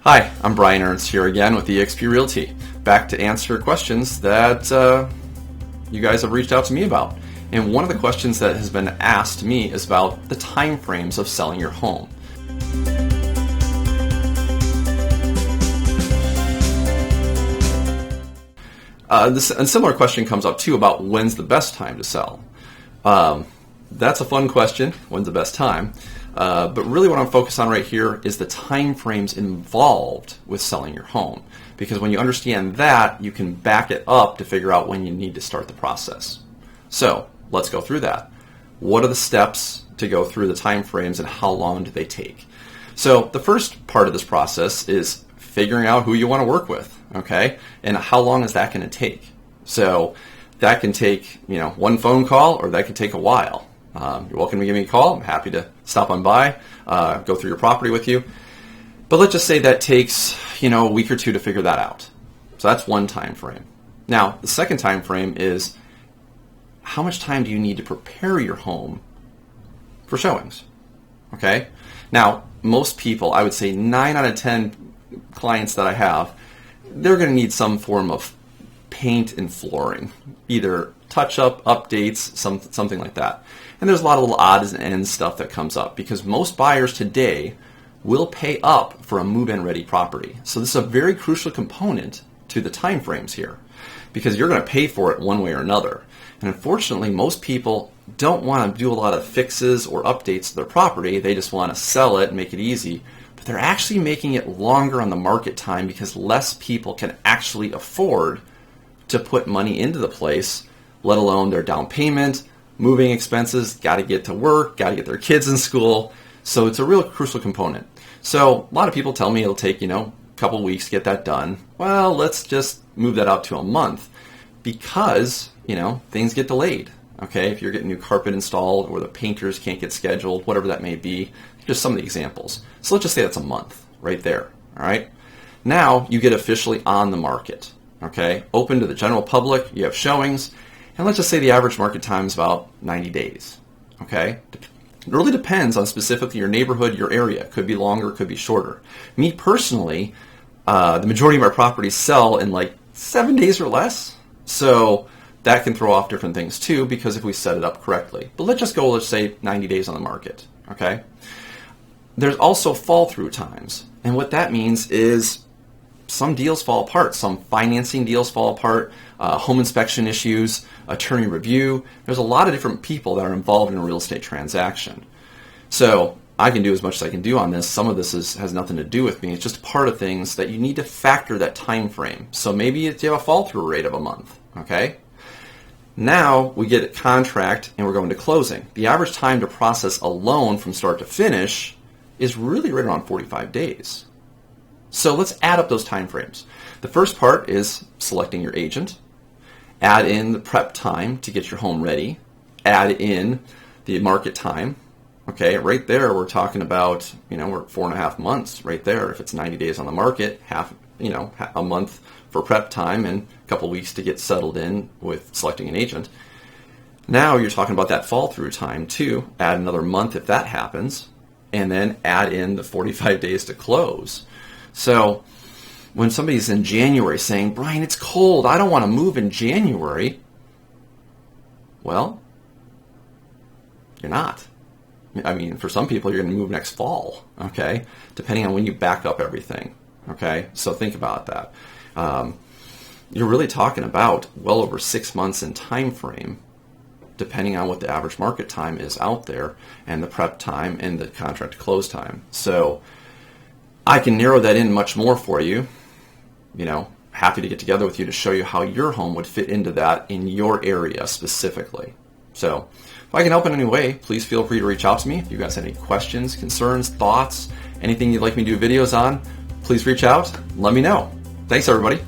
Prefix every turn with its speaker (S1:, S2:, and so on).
S1: Hi, I'm Brian Ernst here again with eXp Realty, back to answer questions that you guys have reached out to me about. And one of the questions that has been asked to me is about the time frames of selling your home. A similar question comes up too about when's the best time to sell. That's a fun question, when's the best time? But really what I'm focused on right here is the time frames involved with selling your home. Because when you understand that, you can back it up to figure out when you need to start the process. So let's go through that. What are the steps to go through the time frames and how long do they take? So the first part of this process is figuring out who you want to work with, okay? And how long is that going to take? So that can take, one phone call, or that can take a while. You're welcome to give me a call. I'm happy to stop on by, go through your property with you. But let's just say that takes, a week or two to figure that out. So that's one time frame. Now, the second time frame is how much time do you need to prepare your home for showings? Okay? Now, most people, I would say 9 out of 10 clients that I have, they're going to need some form of paint and flooring, either touch-up, updates, something like that. And there's a lot of little odds and ends stuff that comes up because most buyers today will pay up for a move-in ready property. So this is a very crucial component to the time frames here because you're going to pay for it one way or another. And unfortunately, most people don't want to do a lot of fixes or updates to their property. They just want to sell it and make it easy. But they're actually making it longer on the market time because less people can actually afford to put money into the place, let alone their down payment, moving expenses, got to get to work, got to get their kids in school. So it's a real crucial component. So a lot of people tell me it'll take, a couple weeks to get that done. Well, let's just move that out to a month because, things get delayed. Okay, if you're getting new carpet installed or the painters can't get scheduled, whatever that may be, just some of the examples. So let's just say that's a month right there. All right. Now you get officially on the market. Okay, open to the general public, you have showings, and let's just say the average market time is about 90 days. Okay, it really depends on specifically your neighborhood, your area. It could be longer, it could be shorter. Me personally, the majority of our properties sell in like 7 days or less, so that can throw off different things too because if we set it up correctly. But let's say 90 days on the market. Okay, there's also fall through times, and what that means is some deals fall apart. Some financing deals fall apart, home inspection issues, attorney review. There's a lot of different people that are involved in a real estate transaction. So I can do as much as I can do on this. Some of this has nothing to do with me. It's just part of things that you need to factor that time frame. So maybe you have a fall through rate of a month. Okay. Now we get a contract and we're going to closing. The average time to process a loan from start to finish is really right around 45 days. So let's add up those time frames. The first part is selecting your agent, add in the prep time to get your home ready, add in the market time. Okay, right there we're talking about, we're at 4.5 months right there. If it's 90 days on the market, a month for prep time and a couple weeks to get settled in with selecting an agent. Now you're talking about that fall through time too. Add another month if that happens, and then add in the 45 days to close. So when somebody's in January saying, Brian, it's cold, I don't want to move in January, well, you're not. I mean, for some people, you're going to move next fall, okay, depending on when you back up everything, okay? So think about that. You're really talking about well over 6 months in time frame, depending on what the average market time is out there and the prep time and the contract to close time. So I can narrow that in much more for you. Happy to get together with you to show you how your home would fit into that in your area specifically. So if I can help in any way, please feel free to reach out to me. If you guys have any questions, concerns, thoughts, anything you'd like me to do videos on, please reach out. Let me know. Thanks, everybody.